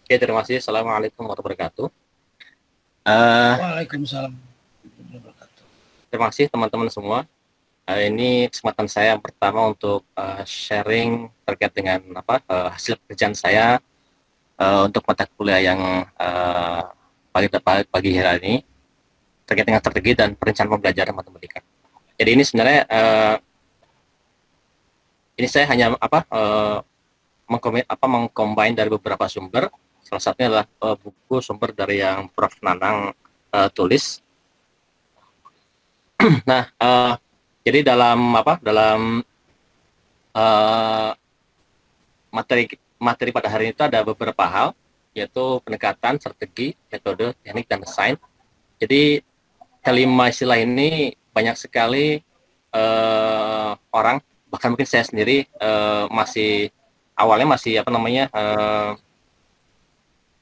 Oke, terima kasih. Assalamualaikum warahmatullahi wabarakatuh. Eh, Waalaikumsalam. Terima kasih teman-teman semua. Ini kesempatan saya yang pertama untuk sharing terkait dengan hasil pekerjaan saya untuk mata kuliah yang pagi hari ini terkait dengan strategi dan perencanaan pembelajaran matematika. Jadi ini sebenarnya ini saya hanya mengcombine dari beberapa sumber. Salah satunya adalah buku sumber dari yang Prof Nanang tulis. Nah, jadi dalam uh, materi materi pada hari ini itu ada beberapa hal, yaitu pendekatan, strategi, metode, teknik, dan desain. Jadi kelima istilah ini banyak sekali orang, bahkan mungkin saya sendiri masih awalnya masih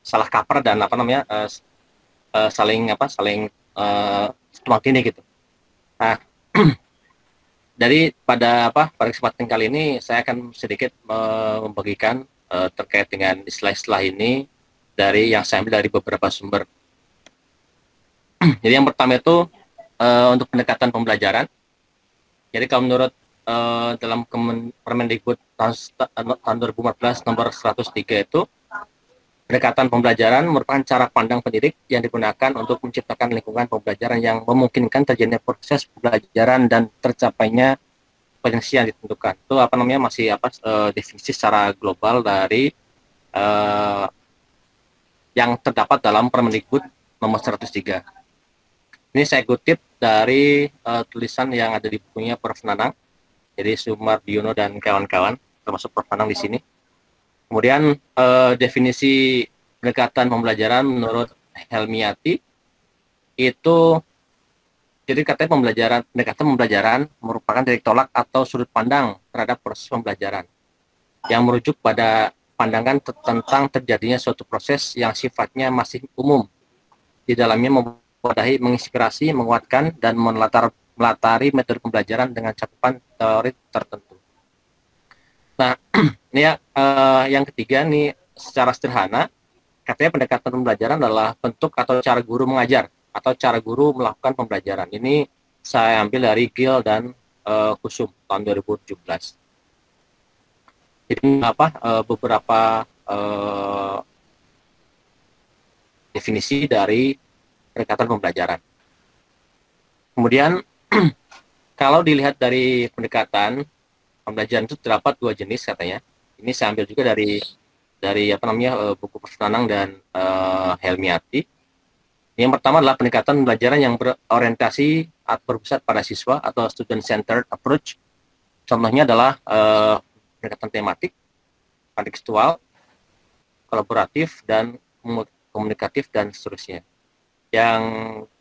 salah kaprah dan saling tumpang tindih gitu. Nah, dari pada kesempatan kali ini saya akan sedikit membagikan terkait dengan istilah-istilah ini dari yang saya ambil dari beberapa sumber. Jadi yang pertama itu untuk pendekatan pembelajaran. Jadi kalau menurut dalam Permendikbud tahun 2014 nomor 103 itu, pendekatan pembelajaran merupakan cara pandang pendidik yang digunakan untuk menciptakan lingkungan pembelajaran yang memungkinkan terjadinya proses pembelajaran dan tercapainya potensi yang ditentukan. Itu masih definisi secara global dari uh, yang terdapat dalam Permendikbud nomor 103. Ini saya kutip dari tulisan yang ada di bukunya Prof Nanang, jadi Sumardiono dan kawan-kawan, termasuk Prof Nanang di sini. Kemudian definisi pendekatan pembelajaran menurut Helmiati itu, jadi katanya pendekatan pembelajaran merupakan titik tolak atau sudut pandang terhadap proses pembelajaran yang merujuk pada pandangan tentang terjadinya suatu proses yang sifatnya masih umum, di dalamnya mewadahi, menginspirasi, menguatkan, dan melatari metode pembelajaran dengan cakupan teori tertentu. Nah, ini ya, yang ketiga nih, secara sederhana, katanya pendekatan pembelajaran adalah bentuk atau cara guru mengajar atau cara guru melakukan pembelajaran. Ini saya ambil dari Gill dan Kusum tahun 2017. Jadi beberapa definisi dari pendekatan pembelajaran. Kemudian kalau dilihat dari pendekatan pembelajaran itu terdapat dua jenis katanya. Ini saya ambil juga dari buku Persenanang dan Helmiati. Yang pertama adalah pendekatan pembelajaran yang berorientasi atau berpusat pada siswa atau student centered approach. Contohnya adalah pendekatan tematik, kontekstual, kolaboratif, dan komunikatif, dan seterusnya. Yang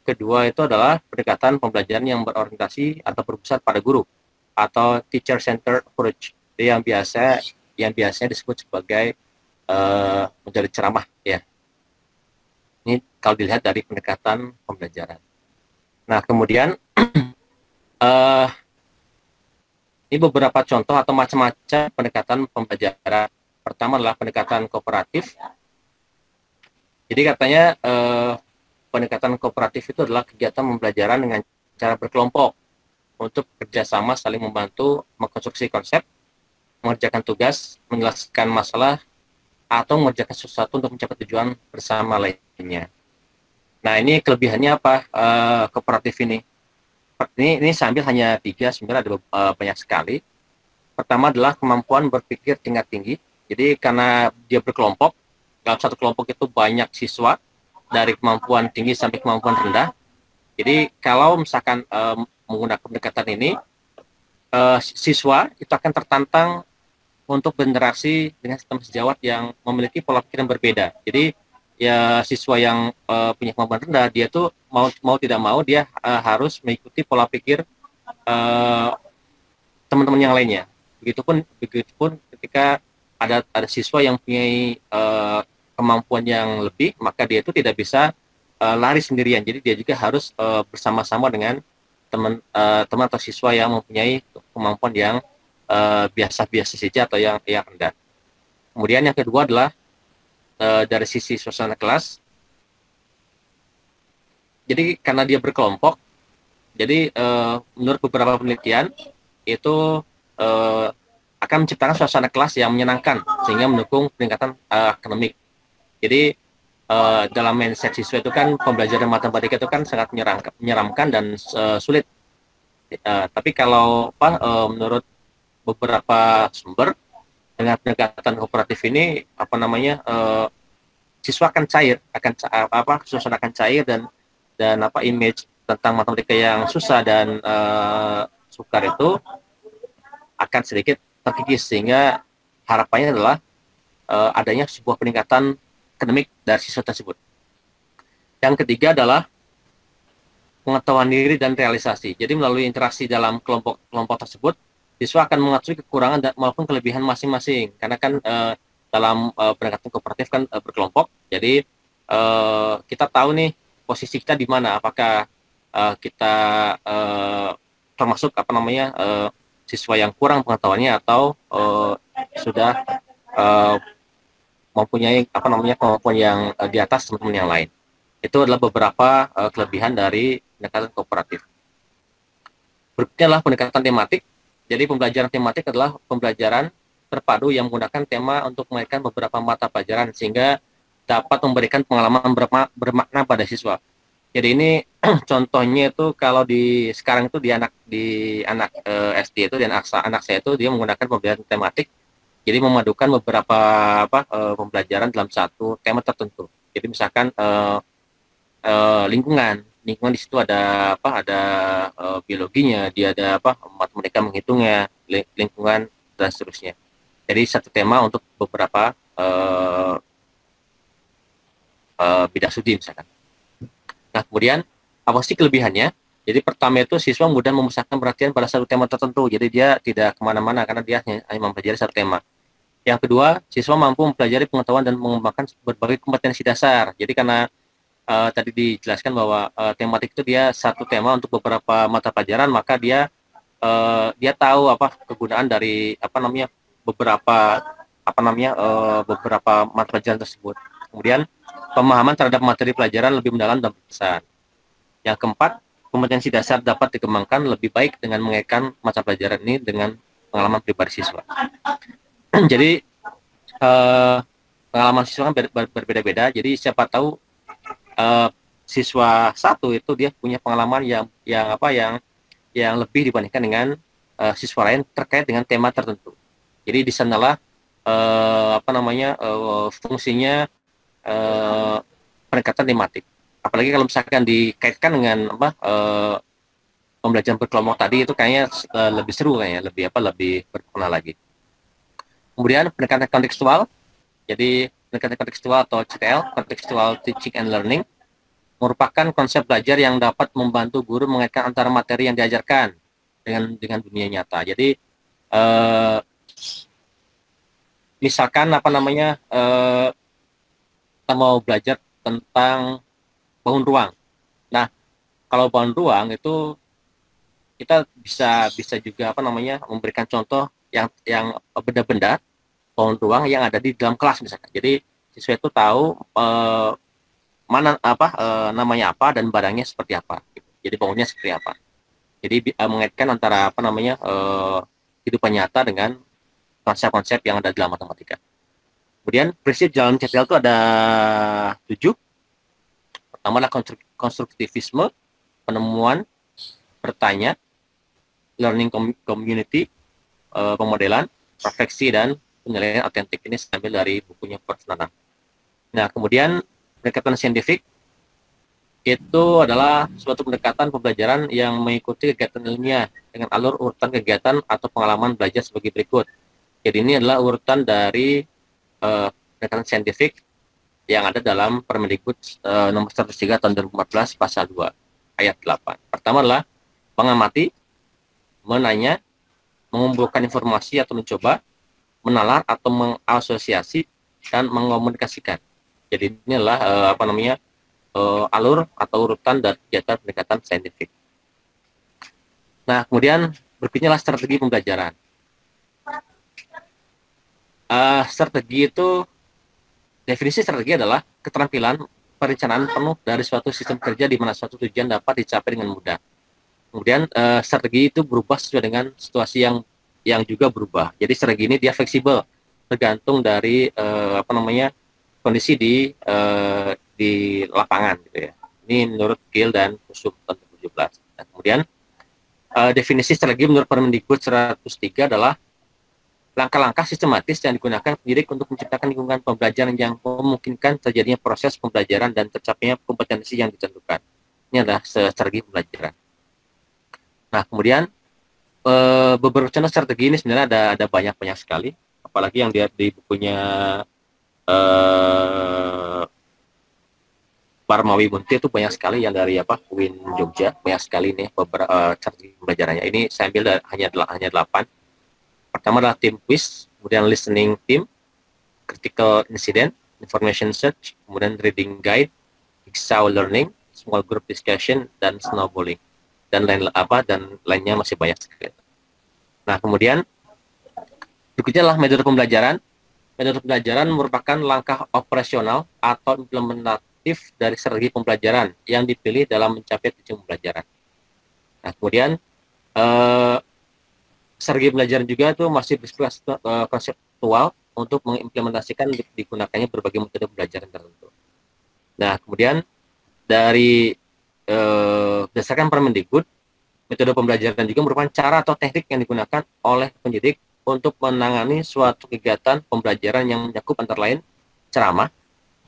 kedua itu adalah pendekatan pembelajaran yang berorientasi atau berpusat pada guru atau teacher centered approach, yang biasanya disebut sebagai menjadi ceramah ya. Ini kalau dilihat dari pendekatan pembelajaran. Nah, kemudian uh, ini beberapa contoh atau macam-macam pendekatan pembelajaran. Pertama adalah pendekatan kooperatif. Jadi katanya pendekatan kooperatif itu adalah kegiatan pembelajaran dengan cara berkelompok untuk kerjasama, saling membantu, mengkonstruksi konsep, mengerjakan tugas, menjelaskan masalah, atau mengerjakan sesuatu untuk mencapai tujuan bersama lainnya. Nah, ini kelebihannya apa kooperatif ini? Ini sambil hanya tiga, sebenarnya ada banyak sekali. Pertama adalah kemampuan berpikir tingkat tinggi. Jadi karena dia berkelompok, dalam satu kelompok itu banyak siswa, dari kemampuan tinggi sampai kemampuan rendah. Jadi kalau misalkan menggunakan pendekatan ini, siswa itu akan tertantang untuk berinteraksi dengan sistem sejawat yang memiliki pola pikir yang berbeda. Jadi ya siswa yang punya kemampuan rendah, dia tuh mau tidak mau dia harus mengikuti pola pikir teman-teman yang lainnya. Begitupun ketika ada siswa yang punya kemampuan yang lebih, maka dia itu tidak bisa lari sendirian. Jadi dia juga harus bersama-sama dengan teman atau siswa yang mempunyai kemampuan yang biasa-biasa saja atau yang rendah. Kemudian yang kedua adalah dari sisi suasana kelas. Jadi karena dia berkelompok, jadi menurut beberapa penelitian itu akan menciptakan suasana kelas yang menyenangkan sehingga mendukung peningkatan akademik. Jadi dalam mindset siswa itu kan pembelajaran matematika itu kan sangat menyeramkan dan sulit. Tapi kalau menurut beberapa sumber dengan pendekatan kooperatif ini siswa akan cair, suasana akan cair dan image tentang matematika yang susah dan sukar itu akan sedikit terkikis, sehingga harapannya adalah adanya sebuah peningkatan akademik dari siswa tersebut. Yang ketiga adalah pengetahuan diri dan realisasi. Jadi melalui interaksi dalam kelompok tersebut, siswa akan mengetahui kekurangan dan maupun kelebihan masing-masing. Karena kan dalam pendekatan kooperatif kan berkelompok. Jadi kita tahu nih posisi kita di mana. Apakah kita termasuk siswa yang kurang pengetahuannya atau sudah mempunyai kemampuan yang di atas teman-teman yang lain. Itu adalah beberapa kelebihan dari pendekatan kooperatif. Berikutnya adalah pendekatan tematik. Jadi pembelajaran tematik adalah pembelajaran terpadu yang menggunakan tema untuk mengaitkan beberapa mata pelajaran sehingga dapat memberikan pengalaman bermakna pada siswa. Jadi ini contohnya itu kalau sekarang itu di anak SD itu, dan anak saya itu dia menggunakan pembelajaran tematik. Jadi memadukan beberapa pembelajaran dalam satu tema tertentu. Jadi misalkan lingkungan di situ ada biologinya, dia ada matematika menghitungnya, lingkungan dan seterusnya. Jadi satu tema untuk beberapa bidang studi misalkan. Nah kemudian apa sih kelebihannya? Jadi pertama itu siswa mudah memusatkan perhatian pada satu tema tertentu. Jadi dia tidak kemana-mana karena dia hanya mempelajari satu tema. Yang kedua, siswa mampu mempelajari pengetahuan dan mengembangkan berbagai kompetensi dasar. Jadi karena tadi dijelaskan bahwa tematik itu dia satu tema untuk beberapa mata pelajaran, maka dia tahu kegunaan dari beberapa mata pelajaran tersebut. Kemudian pemahaman terhadap materi pelajaran lebih mendalam dan berkesan. Yang keempat, kompetensi dasar dapat dikembangkan lebih baik dengan mengaitkan mata pelajaran ini dengan pengalaman pribadi siswa. Jadi pengalaman siswa kan berbeda-beda. Jadi siapa tahu siswa satu itu dia punya pengalaman yang lebih dibandingkan dengan siswa lain terkait dengan tema tertentu. Jadi di sanalah fungsinya pendekatan tematik. Apalagi kalau misalkan dikaitkan dengan pembelajaran berkelompok tadi, itu kayaknya lebih seru, kayaknya lebih bermakna lagi. Kemudian pendekatan kontekstual. Jadi pendekatan kontekstual atau CTL, contextual teaching and learning, merupakan konsep belajar yang dapat membantu guru mengaitkan antara materi yang diajarkan dengan dunia nyata. Jadi misalkan kita mau belajar tentang bangun ruang. Nah, kalau bangun ruang itu kita bisa juga memberikan contoh yang benda-benda bangun ruang yang ada di dalam kelas misalkan. Jadi siswa itu tahu namanya apa dan barangnya seperti apa. Jadi bangunnya seperti apa. Jadi mengaitkan antara kehidupan nyata dengan konsep-konsep yang ada dalam matematika. Kemudian prinsip jalan CTL itu ada 7. Pertama adalah konstruktivisme, penemuan, bertanya, learning community, pemodelan, refleksi, dan penilaian autentik. Ini saya ambil dari bukunya Prof. Nanang. Nah, kemudian pendekatan saintifik itu adalah suatu pendekatan pembelajaran yang mengikuti kegiatan ilmiah dengan alur urutan kegiatan atau pengalaman belajar sebagai berikut. Jadi ini adalah urutan dari pendekatan saintifik yang ada dalam Permendikbud nomor 103 tahun 2014 pasal 2 ayat 8. Pertama adalah mengamati, menanya, mengumpulkan informasi atau mencoba, menalar atau mengasosiasi, dan mengomunikasikan. Jadi ini adalah alur atau urutan dari kegiatan pendekatan saintifik. Nah, kemudian berikutnya adalah strategi pembelajaran. Strategi itu Definisi strategi adalah keterampilan perencanaan penuh dari suatu sistem kerja di mana suatu tujuan dapat dicapai dengan mudah. Kemudian strategi itu berubah sesuai dengan situasi yang juga berubah. Jadi strategi ini dia fleksibel, tergantung dari kondisi di lapangan gitu ya. Ini menurut Gill dan Kusum tahun 2017. Nah, kemudian definisi strategi menurut Permendikbud 103 adalah langkah-langkah sistematis yang digunakan pendidik untuk menciptakan lingkungan pembelajaran yang memungkinkan terjadinya proses pembelajaran dan tercapainya kompetensi yang ditentukan. Ini adalah strategi pembelajaran. Nah, kemudian beberapa contoh strategi ini sebenarnya ada banyak sekali, apalagi yang di bukunya Parmawi Munti itu banyak sekali, yang dari UIN Jogja banyak sekali nih beberapa strategi pembelajarannya. Ini saya ambil hanya 8. Pertama adalah team quiz, kemudian listening team, critical incident, information search, kemudian reading guide, jigsaw learning, small group discussion, dan snowballing, dan lainnya masih banyak sekali. Nah, kemudian berikutnya adalah metode pembelajaran. Metode pembelajaran merupakan langkah operasional atau implementatif dari strategi pembelajaran yang dipilih dalam mencapai tujuan pembelajaran. Nah, kemudian strategi pembelajaran juga itu masih bersifat konseptual untuk mengimplementasikan digunakannya berbagai metode pembelajaran tertentu. Nah, kemudian dari berdasarkan Permendikbud, metode pembelajaran juga merupakan cara atau teknik yang digunakan oleh pendidik untuk menangani suatu kegiatan pembelajaran yang mencakup antara lain ceramah,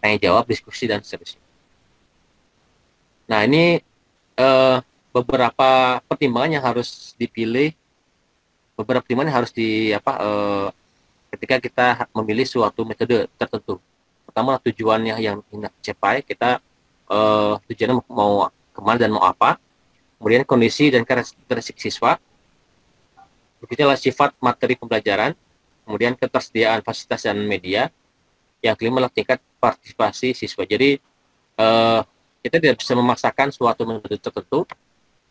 tanya jawab, diskusi, dan seterusnya. Nah, ini beberapa pertimbangan yang harus dipilih, beberapa pertimbangan yang harus ketika kita memilih suatu metode tertentu. Pertama, tujuannya yang hendak dicapai, kita tujuannya mau kemana dan mau apa. Kemudian kondisi dan karakteristik siswa. Berikutnya adalah sifat materi pembelajaran. Kemudian ketersediaan fasilitas dan media. Yang kelima adalah tingkat partisipasi siswa. Jadi kita tidak bisa memaksakan suatu metode tertentu,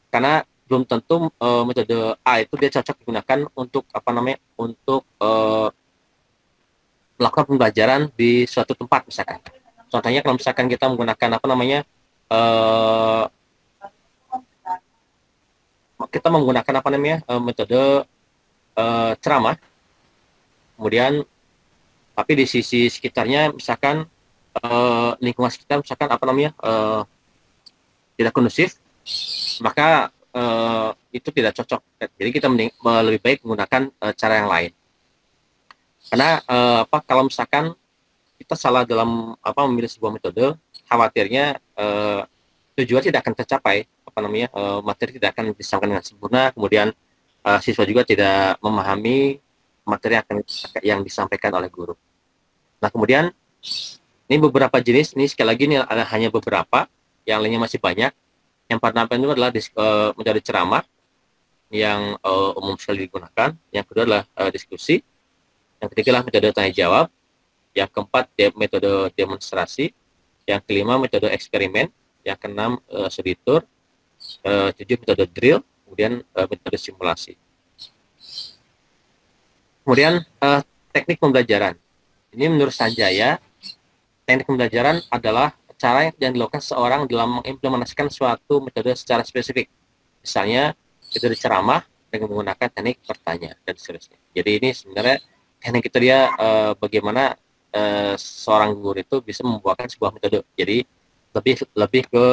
karena belum tentu metode A itu dia cocok digunakan untuk melakukan pembelajaran di suatu tempat misalkan. Contohnya kalau misalkan kita menggunakan kita menggunakan metode ceramah, kemudian tapi di sisi sekitarnya misalkan lingkungan sekitar misalkan tidak kondusif, maka itu tidak cocok. Jadi kita lebih baik menggunakan cara yang lain. Karena kalau misalkan kita salah dalam memilih sebuah metode, khawatirnya tujuan tidak akan tercapai, materi tidak akan disampaikan dengan sempurna, kemudian siswa juga tidak memahami materi yang disampaikan oleh guru. Nah, kemudian ini beberapa jenis, ini sekali lagi ini ada hanya beberapa, yang lainnya masih banyak. Yang pertama itu adalah metode ceramah yang umum sekali digunakan. Yang kedua adalah diskusi. Yang ketiga adalah metode tanya jawab. Yang keempat metode demonstrasi. Yang kelima metode eksperimen. Yang keenam studi tour. 7 metode drill. Kemudian metode simulasi. Kemudian teknik pembelajaran. Ini menurut Sanjaya, teknik pembelajaran adalah cara yang dilakukan seorang dalam mengimplementasikan suatu metode secara spesifik. Misalnya metode ceramah dengan menggunakan teknik bertanya dan seterusnya. Jadi ini sebenarnya teknik itu dia bagaimana seorang guru itu bisa membuatkan sebuah metode. Jadi lebih ke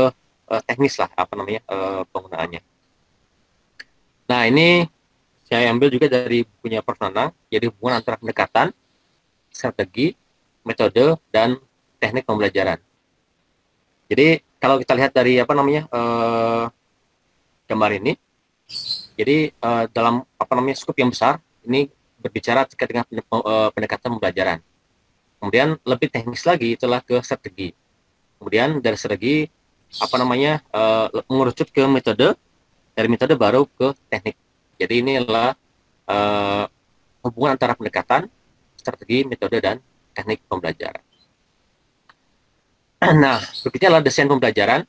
teknis lah penggunaannya. Nah, ini saya ambil juga dari bukunya Prof. Nanang. Jadi hubungan antara pendekatan, strategi, metode, dan teknik pembelajaran. Jadi kalau kita lihat dari gambar ini, jadi dalam skup yang besar ini berbicara terkait dengan pendekatan pembelajaran. Kemudian lebih teknis lagi itulah ke strategi. Kemudian dari strategi mengerucut ke metode, dari metode baru ke teknik. Jadi ini adalah hubungan antara pendekatan, strategi, metode, dan teknik pembelajaran. Nah, berikutnya adalah desain pembelajaran.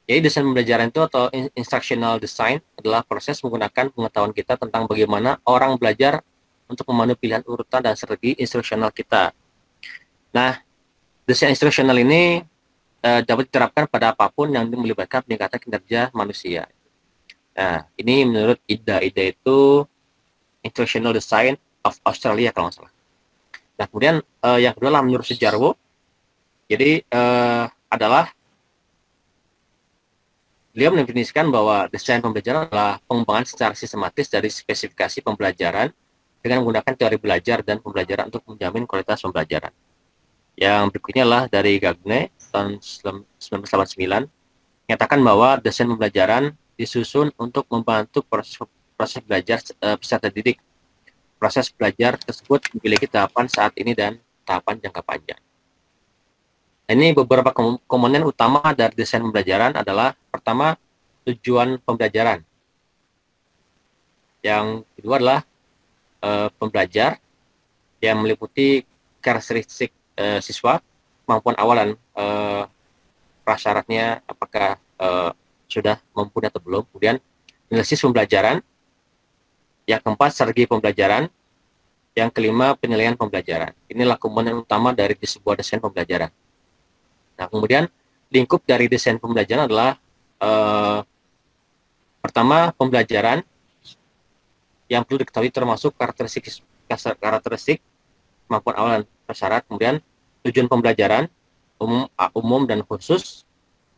Jadi desain pembelajaran itu atau instructional design adalah proses menggunakan pengetahuan kita tentang bagaimana orang belajar untuk memenuhi pilihan urutan dan strategi instruksional kita. Nah, Desain instruksional ini dapat diterapkan pada apapun yang melibatkan peningkatan kinerja manusia. Nah, ini menurut IDA. IDA itu Instructional Design of Australia kalau nggak salah. Nah, kemudian yang kedua lah menurut Sejarwo. Jadi adalah beliau mendefinisikan bahwa desain pembelajaran adalah pengembangan secara sistematis dari spesifikasi pembelajaran dengan menggunakan teori belajar dan pembelajaran untuk menjamin kualitas pembelajaran. Yang berikutnya lah dari Gagne tahun 1989 menyatakan bahwa desain pembelajaran disusun untuk membantu proses belajar peserta didik. Proses belajar tersebut memiliki tahapan saat ini dan tahapan jangka panjang. Ini beberapa komponen utama dari desain pembelajaran adalah pertama, tujuan pembelajaran. Yang kedua adalah pembelajar yang meliputi karakteristik siswa, kemampuan awalan prasyaratnya apakah sudah mumpuni atau belum. Kemudian analisis pembelajaran. Yang keempat, strategi pembelajaran. Yang kelima, penilaian pembelajaran. Inilah komponen utama dari sebuah desain pembelajaran. Nah, kemudian lingkup dari desain pembelajaran adalah pertama, pembelajaran yang perlu diketahui termasuk karakteristik kemampuan awal dan prasyarat. Kemudian tujuan pembelajaran umum dan khusus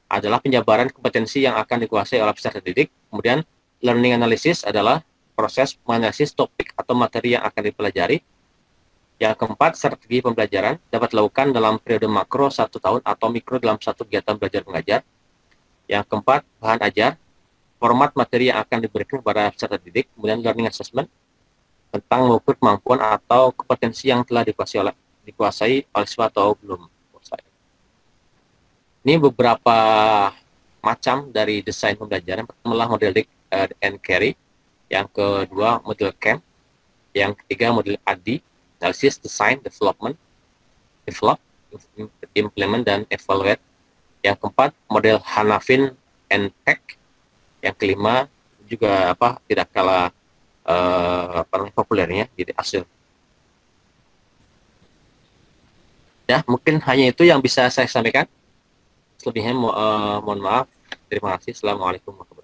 adalah penjabaran kompetensi yang akan dikuasai oleh peserta didik. Kemudian learning analysis adalah proses menganalisis topik atau materi yang akan dipelajari. Yang keempat, strategi pembelajaran dapat dilakukan dalam periode makro 1 tahun atau mikro dalam satu kegiatan belajar mengajar. Yang keempat, bahan ajar, format materi yang akan diberikan kepada peserta didik. Kemudian learning assessment tentang mengukur kemampuan atau kompetensi yang telah dikuasai oleh siswa atau belum. Ini beberapa macam dari desain pembelajaran. Pertama model Dick and Carey, yang kedua model CAM, yang ketiga model ADDIE, Analysis, Design, Development, Develop, Implement, dan Evaluate. Yang keempat model Hanafin and Peck. Yang kelima juga tidak kalah populernya, jadi ASIL. Ya, mungkin hanya itu yang bisa saya sampaikan. Selebihnya mohon maaf. Terima kasih. Assalamualaikum warahmatullahi wabarakatuh.